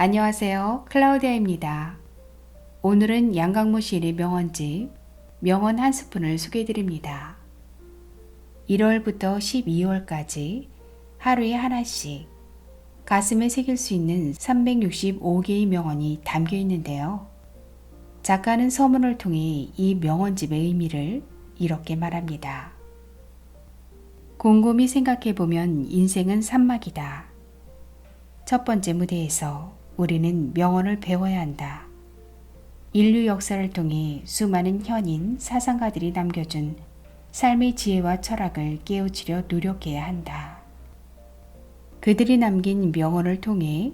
안녕하세요. 클라우디아입니다. 오늘은 양강무 시인의 명언집 명언 한 스푼을 소개해드립니다. 1월부터 12월까지 하루에 하나씩 가슴에 새길 수 있는 365개의 명언이 담겨 있는데요. 작가는 서문을 통해 이 명언집의 의미를 이렇게 말합니다. 곰곰이 생각해보면 인생은 산막이다. 첫 번째 무대에서 우리는 명언을 배워야 한다. 인류 역사를 통해 수많은 현인, 사상가들이 남겨준 삶의 지혜와 철학을 깨우치려 노력해야 한다. 그들이 남긴 명언을 통해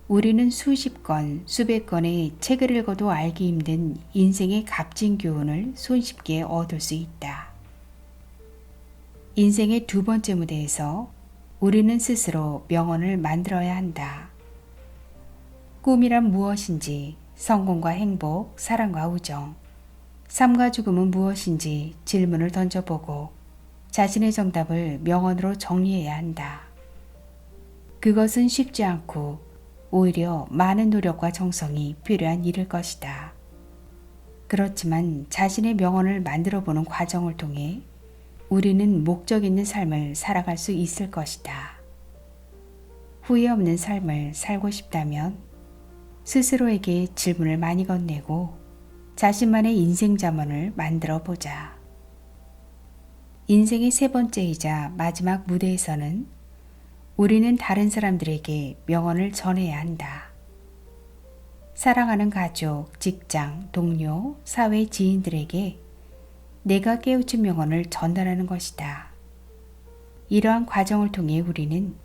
우리는 수십 권, 수백 권의 책을 읽어도 알기 힘든 인생의 값진 교훈을 손쉽게 얻을 수 있다. 인생의 두 번째 무대에서 우리는 스스로 명언을 만들어야 한다. 꿈이란 무엇인지, 성공과 행복, 사랑과 우정, 삶과 죽음은 무엇인지 질문을 던져보고 자신의 정답을 명언으로 정리해야 한다. 그것은 쉽지 않고 오히려 많은 노력과 정성이 필요한 일일 것이다. 그렇지만 자신의 명언을 만들어보는 과정을 통해 우리는 목적 있는 삶을 살아갈 수 있을 것이다. 후회 없는 삶을 살고 싶다면 스스로에게 질문을 많이 건네고 자신만의 인생 잠언을 만들어 보자. 인생의 세 번째이자 마지막 무대에서는 우리는 다른 사람들에게 명언을 전해야 한다. 사랑하는 가족, 직장, 동료, 사회 지인들에게 내가 깨우친 명언을 전달하는 것이다. 이러한 과정을 통해 우리는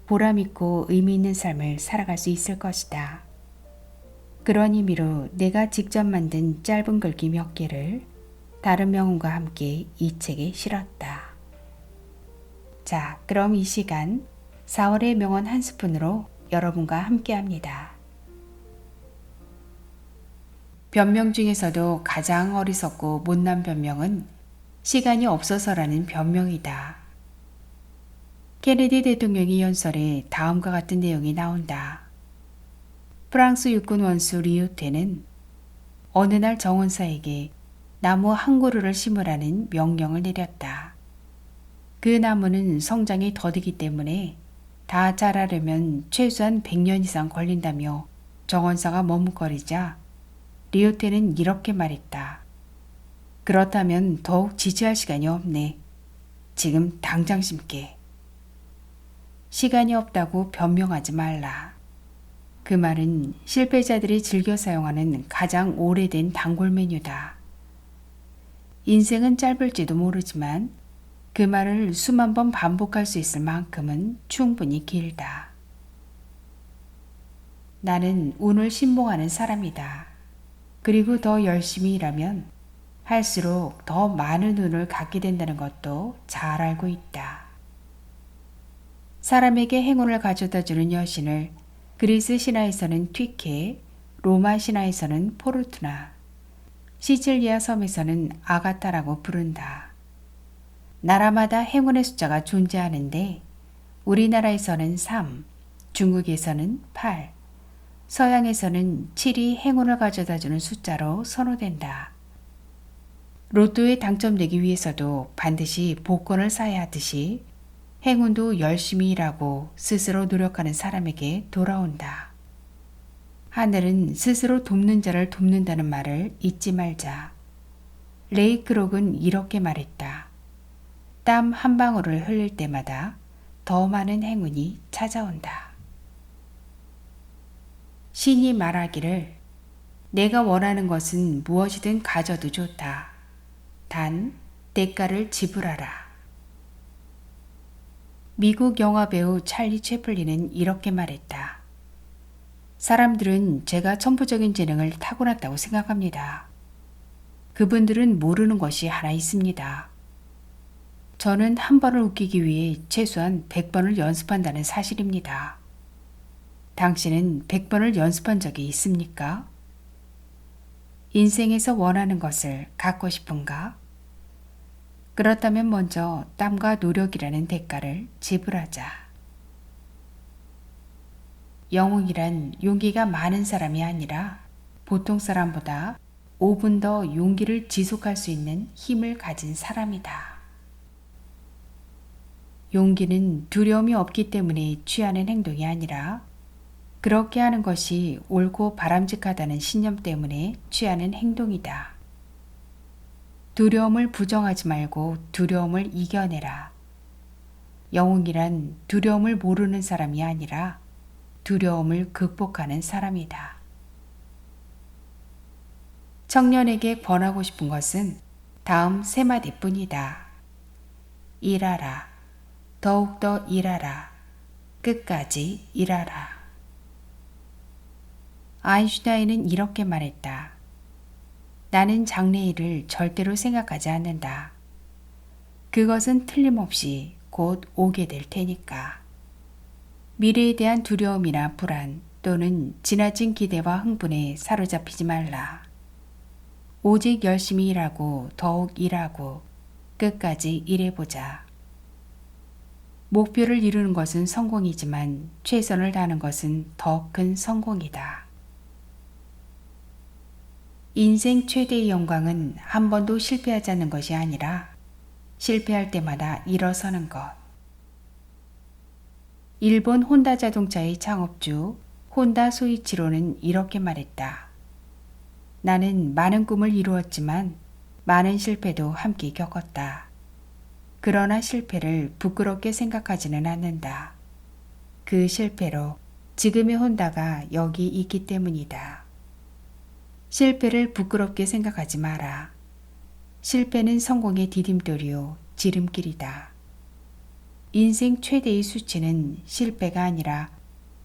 보람있고 의미 있는 삶을 살아갈 수 있을 것이다. 그런 의미로 내가 직접 만든 짧은 글귀 몇 개를 다른 명언과 함께 이 책에 실었다. 자, 그럼 이 시간 4월의 명언 한 스푼으로 여러분과 함께 합니다. 변명 중에서도 가장 어리석고 못난 변명은 시간이 없어서라는 변명이다. 케네디 대통령의 연설에 다음과 같은 내용이 나온다. 프랑스 육군 원수 리우테는 어느 날 정원사에게 나무 한 그루를 심으라는 명령을 내렸다. 그 나무는 성장이 더디기 때문에 다 자라려면 최소한 100년 이상 걸린다며 정원사가 머뭇거리자 리우테는 이렇게 말했다. 그렇다면 더욱 지체할 시간이 없네. 지금 당장 심게. 시간이 없다고 변명하지 말라. 그 말은 실패자들이 즐겨 사용하는 가장 오래된 단골 메뉴다. 인생은 짧을지도 모르지만 그 말을 수만 번 반복할 수 있을 만큼은 충분히 길다. 나는 운을 신봉하는 사람이다. 그리고 더 열심히 일하면 할수록 더 많은 운을 갖게 된다는 것도 잘 알고 있다. 사람에게 행운을 가져다주는 여신을 그리스 신화에서는 튀케, 로마 신화에서는 포르투나, 시칠리아 섬에서는 아가타라고 부른다. 나라마다 행운의 숫자가 존재하는데 우리나라에서는 3, 중국에서는 8, 서양에서는 7이 행운을 가져다주는 숫자로 선호된다. 로또에 당첨되기 위해서도 반드시 복권을 사야 하듯이 행운도 열심히 일하고 스스로 노력하는 사람에게 돌아온다. 하늘은 스스로 돕는 자를 돕는다는 말을 잊지 말자. 레이 크록은 이렇게 말했다. 땀 한 방울을 흘릴 때마다 더 많은 행운이 찾아온다. 신이 말하기를 내가 원하는 것은 무엇이든 가져도 좋다. 단 대가를 지불하라. 미국 영화배우 찰리 채플린은 이렇게 말했다. 사람들은 제가 천부적인 재능을 타고났다고 생각합니다. 그분들은 모르는 것이 하나 있습니다. 저는 한 번을 웃기기 위해 최소한 100번을 연습한다는 사실입니다. 당신은 100번을 연습한 적이 있습니까? 인생에서 원하는 것을 갖고 싶은가? 그렇다면 먼저 땀과 노력이라는 대가를 지불하자. 영웅이란 용기가 많은 사람이 아니라 보통 사람보다 5분 더 용기를 지속할 수 있는 힘을 가진 사람이다. 용기는 두려움이 없기 때문에 취하는 행동이 아니라 그렇게 하는 것이 옳고 바람직하다는 신념 때문에 취하는 행동이다. 두려움을 부정하지 말고 두려움을 이겨내라. 영웅이란 두려움을 모르는 사람이 아니라 두려움을 극복하는 사람이다. 청년에게 권하고 싶은 것은 다음 세 마디뿐이다. 일하라. 더욱더 일하라. 끝까지 일하라. 아인슈타인은 이렇게 말했다. 나는 장래일을 절대로 생각하지 않는다. 그것은 틀림없이 곧 오게 될 테니까. 미래에 대한 두려움이나 불안 또는 지나친 기대와 흥분에 사로잡히지 말라. 오직 열심히 일하고 더욱 일하고 끝까지 일해보자. 목표를 이루는 것은 성공이지만 최선을 다하는 것은 더 큰 성공이다. 인생 최대의 영광은 한 번도 실패하지 않는 것이 아니라 실패할 때마다 일어서는 것. 일본 혼다 자동차의 창업주 혼다 소이치로는 이렇게 말했다. 나는 많은 꿈을 이루었지만 많은 실패도 함께 겪었다. 그러나 실패를 부끄럽게 생각하지는 않는다. 그 실패로 지금의 혼다가 여기 있기 때문이다. 실패를 부끄럽게 생각하지 마라. 실패는 성공의 디딤돌이요 지름길이다. 인생 최대의 수치는 실패가 아니라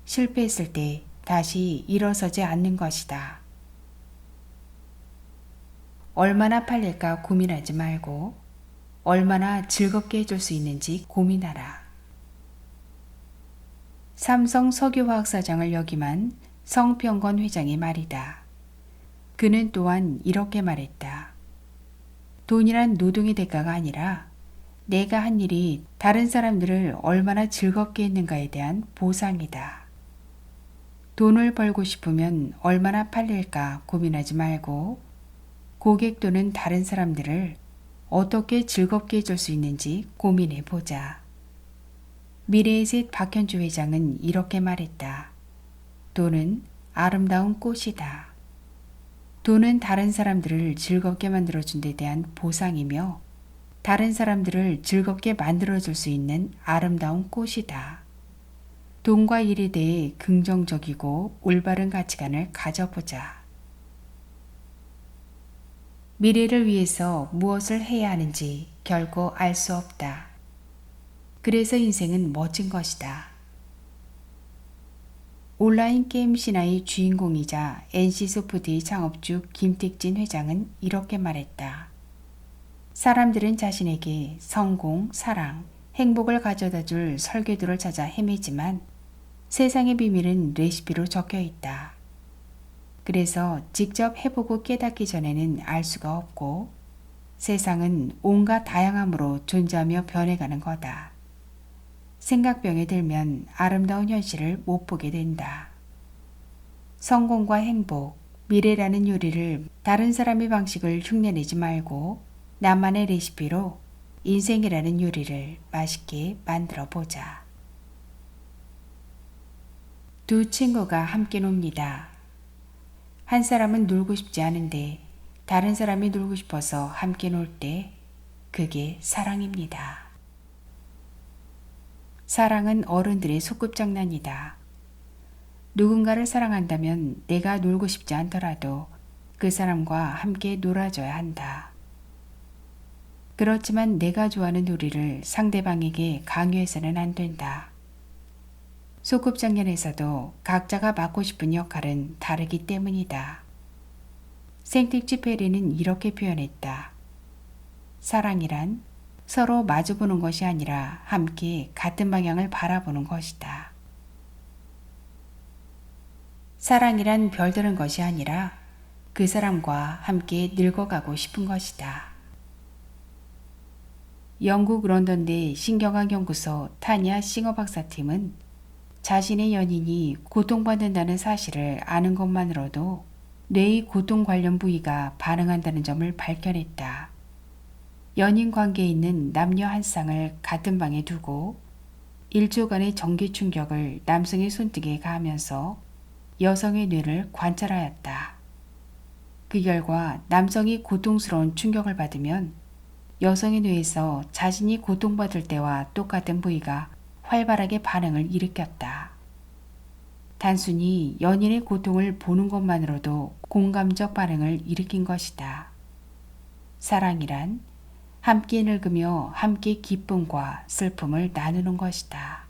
실패했을 때 다시 일어서지 않는 것이다. 얼마나 팔릴까 고민하지 말고 얼마나 즐겁게 해줄 수 있는지 고민하라. 삼성 석유화학사장을 역임한 성평건 회장의 말이다. 그는 또한 이렇게 말했다. 돈이란 노동의 대가가 아니라 내가 한 일이 다른 사람들을 얼마나 즐겁게 했는가에 대한 보상이다. 돈을 벌고 싶으면 얼마나 팔릴까 고민하지 말고 고객 또는 다른 사람들을 어떻게 즐겁게 해줄 수 있는지 고민해 보자. 미래의 셋 박현주 회장은 이렇게 말했다. 돈은 아름다운 꽃이다. 돈은 다른 사람들을 즐겁게 만들어준 데 대한 보상이며 다른 사람들을 즐겁게 만들어줄 수 있는 아름다운 꽃이다. 돈과 일에 대해 긍정적이고 올바른 가치관을 가져보자. 미래를 위해서 무엇을 해야 하는지 결코 알 수 없다. 그래서 인생은 멋진 것이다. 온라인 게임 신화의 주인공이자 NC소프트의 창업주 김택진 회장은 이렇게 말했다. 사람들은 자신에게 성공, 사랑, 행복을 가져다 줄 설계도를 찾아 헤매지만 세상의 비밀은 레시피로 적혀 있다. 그래서 직접 해보고 깨닫기 전에는 알 수가 없고 세상은 온갖 다양함으로 존재하며 변해가는 거다. 생각병에 들면 아름다운 현실을 못 보게 된다. 성공과 행복, 미래라는 요리를 다른 사람의 방식을 흉내내지 말고 나만의 레시피로 인생이라는 요리를 맛있게 만들어 보자. 두 친구가 함께 놉니다. 한 사람은 놀고 싶지 않은데 다른 사람이 놀고 싶어서 함께 놀 때 그게 사랑입니다. 사랑은 어른들의 소꿉장난이다. 누군가를 사랑한다면 내가 놀고 싶지 않더라도 그 사람과 함께 놀아줘야 한다. 그렇지만 내가 좋아하는 놀이를 상대방에게 강요해서는 안 된다. 소꿉장난에서도 각자가 맡고 싶은 역할은 다르기 때문이다. 생텍쥐 페리는 이렇게 표현했다. 사랑이란 서로 마주보는 것이 아니라 함께 같은 방향을 바라보는 것이다. 사랑이란 별다른 것이 아니라 그 사람과 함께 늙어가고 싶은 것이다. 영국 런던대 신경학 연구소 타니아 싱어 박사팀은 자신의 연인이 고통받는다는 사실을 아는 것만으로도 뇌의 고통 관련 부위가 반응한다는 점을 밝혀냈다. 연인 관계에 있는 남녀 한 쌍을 같은 방에 두고 1초간의 전기 충격을 남성의 손등에 가하면서 여성의 뇌를 관찰하였다. 그 결과 남성이 고통스러운 충격을 받으면 여성의 뇌에서 자신이 고통받을 때와 똑같은 부위가 활발하게 반응을 일으켰다. 단순히 연인의 고통을 보는 것만으로도 공감적 반응을 일으킨 것이다. 사랑이란 함께 늙으며 함께 기쁨과 슬픔을 나누는 것이다.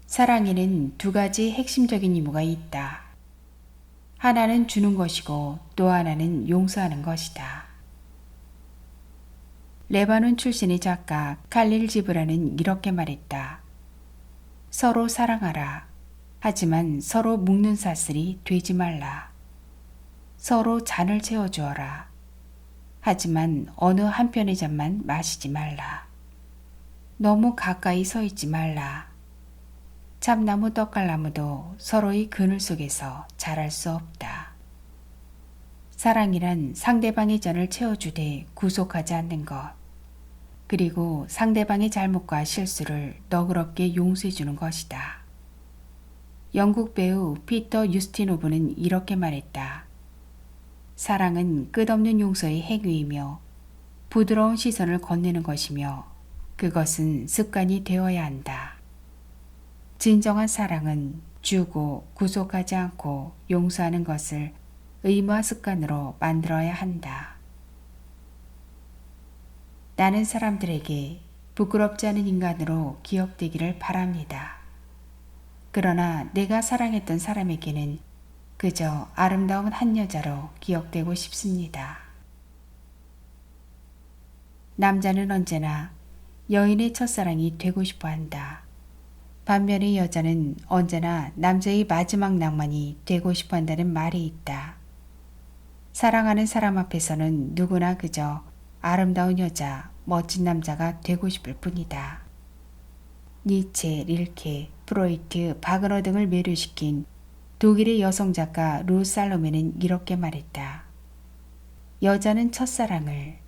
사랑에는 두 가지 핵심적인 의무가 있다. 하나는 주는 것이고 또 하나는 용서하는 것이다. 레바논 출신의 작가 칼릴 지브란은 이렇게 말했다. 서로 사랑하라. 하지만 서로 묵는 사슬이 되지 말라. 서로 잔을 채워주어라. 하지만 어느 한편의 잔만 마시지 말라. 너무 가까이 서 있지 말라. 참나무 떡갈나무도 서로의 그늘 속에서 자랄 수 없다. 사랑이란 상대방의 잔을 채워주되 구속하지 않는 것, 그리고 상대방의 잘못과 실수를 너그럽게 용서해주는 것이다. 영국 배우 피터 유스티노브는 이렇게 말했다. 사랑은 끝없는 용서의 행위이며 부드러운 시선을 건네는 것이며 그것은 습관이 되어야 한다. 진정한 사랑은 주고 구속하지 않고 용서하는 것을 의무와 습관으로 만들어야 한다. 나는 사람들에게 부끄럽지 않은 인간으로 기억되기를 바랍니다. 그러나 내가 사랑했던 사람에게는 그저 아름다운 한 여자로 기억되고 싶습니다. 남자는 언제나 여인의 첫사랑이 되고 싶어 한다. 반면에 여자는 언제나 남자의 마지막 낭만이 되고 싶어 한다는 말이 있다. 사랑하는 사람 앞에서는 누구나 그저 아름다운 여자, 멋진 남자가 되고 싶을 뿐이다. 니체, 릴케, 프로이트, 바그너 등을 매료시킨 독일의 여성 작가 루 살로메는 이렇게 말했다. 여자는 첫사랑을,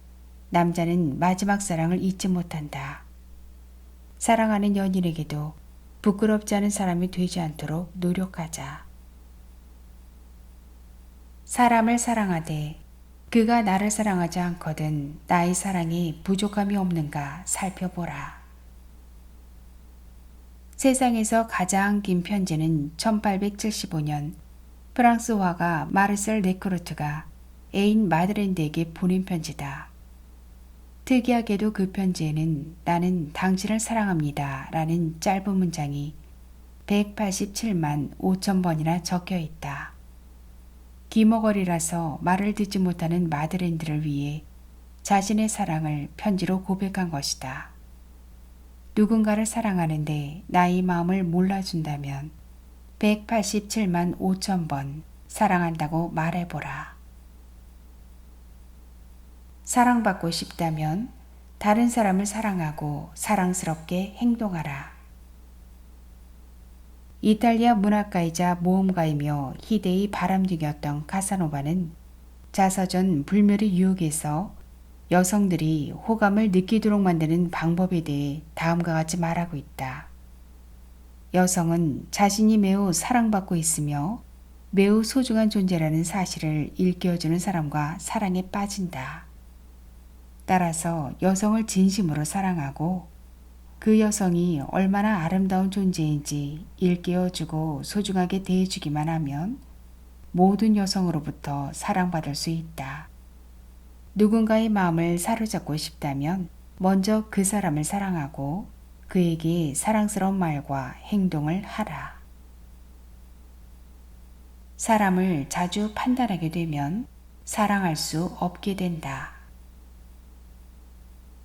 남자는 마지막 사랑을 잊지 못한다. 사랑하는 연인에게도 부끄럽지 않은 사람이 되지 않도록 노력하자. 사람을 사랑하되 그가 나를 사랑하지 않거든 나의 사랑에 부족함이 없는가 살펴보라. 세상에서 가장 긴 편지는 1875년 프랑스 화가 마르셀 레크루트가 애인 마드렌드에게 보낸 편지다. 특이하게도 그 편지에는 나는 당신을 사랑합니다 라는 짧은 문장이 187만 5천 번이나 적혀 있다. 기머거리라서 말을 듣지 못하는 마드렌드를 위해 자신의 사랑을 편지로 고백한 것이다. 누군가를 사랑하는데 나의 마음을 몰라준다면 187만 5천 번 사랑한다고 말해보라. 사랑받고 싶다면 다른 사람을 사랑하고 사랑스럽게 행동하라. 이탈리아 문학가이자 모험가이며 희대의 바람둥이였던 카사노바는 자서전 불멸의 유혹에서 여성들이 호감을 느끼도록 만드는 방법에 대해 다음과 같이 말하고 있다. 여성은 자신이 매우 사랑받고 있으며 매우 소중한 존재라는 사실을 일깨워주는 사람과 사랑에 빠진다. 따라서 여성을 진심으로 사랑하고 그 여성이 얼마나 아름다운 존재인지 일깨워주고 소중하게 대해주기만 하면 모든 여성으로부터 사랑받을 수 있다. 누군가의 마음을 사로잡고 싶다면 먼저 그 사람을 사랑하고 그에게 사랑스러운 말과 행동을 하라. 사람을 자주 판단하게 되면 사랑할 수 없게 된다.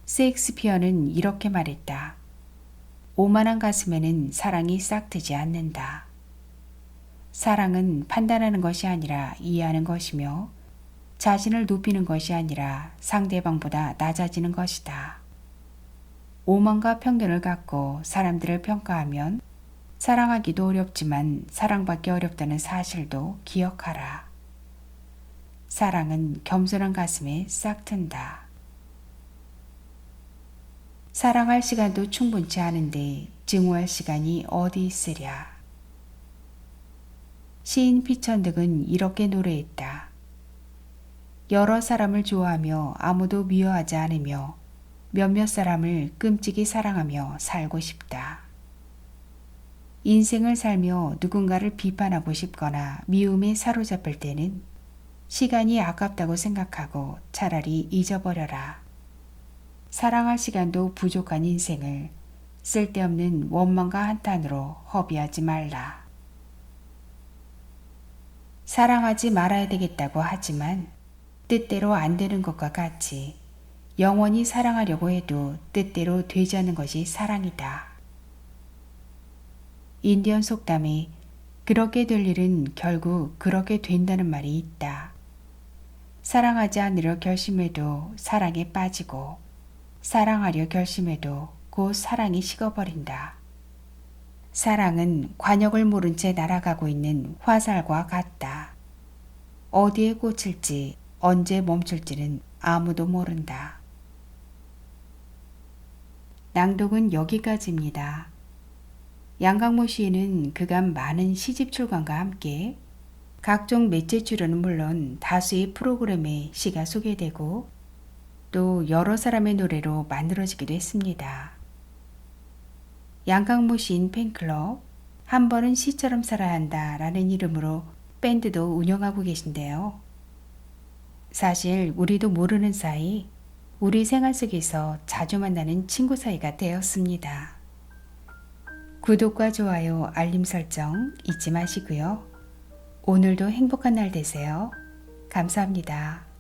셰익스피어는 이렇게 말했다. 오만한 가슴에는 사랑이 싹트지 않는다. 사랑은 판단하는 것이 아니라 이해하는 것이며 자신을 높이는 것이 아니라 상대방보다 낮아지는 것이다. 오만과 편견을 갖고 사람들을 평가하면 사랑하기도 어렵지만 사랑받기 어렵다는 사실도 기억하라. 사랑은 겸손한 가슴에 싹 튼다. 사랑할 시간도 충분치 않은데 증오할 시간이 어디 있으랴. 시인 피천득은 이렇게 노래했다. 여러 사람을 좋아하며 아무도 미워하지 않으며 몇몇 사람을 끔찍이 사랑하며 살고 싶다. 인생을 살며 누군가를 비판하고 싶거나 미움에 사로잡힐 때는 시간이 아깝다고 생각하고 차라리 잊어버려라. 사랑할 시간도 부족한 인생을 쓸데없는 원망과 한탄으로 허비하지 말라. 사랑하지 말아야 되겠다고 하지만 뜻대로 안 되는 것과 같이 영원히 사랑하려고 해도 뜻대로 되지 않는 것이 사랑이다. 인디언 속담에 그렇게 될 일은 결국 그렇게 된다는 말이 있다. 사랑하지 않으려 결심해도 사랑에 빠지고 사랑하려 결심해도 곧 사랑이 식어버린다. 사랑은 관역을 모른 채 날아가고 있는 화살과 같다. 어디에 꽂힐지 언제 멈출지는 아무도 모른다. 낭독은 여기까지입니다. 양강모 시인은 그간 많은 시집 출간과 함께 각종 매체 출연은 물론 다수의 프로그램에 시가 소개되고 또 여러 사람의 노래로 만들어지기도 했습니다. 양강모 시인 팬클럽, 한 번은 시처럼 살아야 한다 라는 이름으로 밴드도 운영하고 계신데요. 사실 우리도 모르는 사이 우리 생활 속에서 자주 만나는 친구 사이가 되었습니다. 구독과 좋아요, 알림 설정 잊지 마시고요. 오늘도 행복한 날 되세요. 감사합니다.